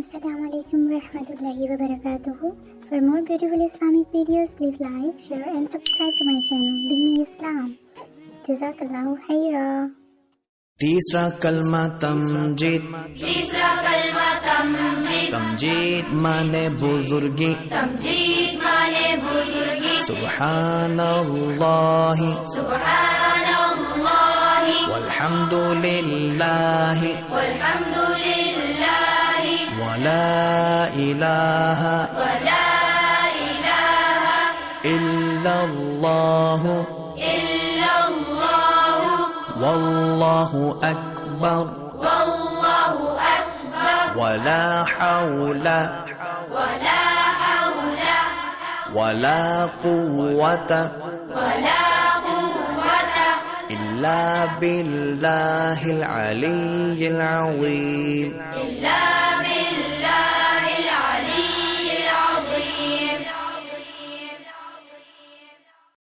Assalamu alaikum warahmatullahi wabarakatuh. For more beautiful Islamic videos, please like, share and subscribe to my channel, Deen Islam. Jazakallahu khaira. تیسرا کلمہ تمجید، تیسرا کلمہ تمجید، تمجید مانے بزرگی، تمجید مانے بزرگی، سبحان اللہ سبحان اللہ والحمد للہ والحمد للہ ولا الہ ولا الہ الا اللہ الا اللہ واللہ اکبر واللہ اکبر ولا حول ولا حول ولا قوة ولا قوة إلا بالله العلي العظيم. إلا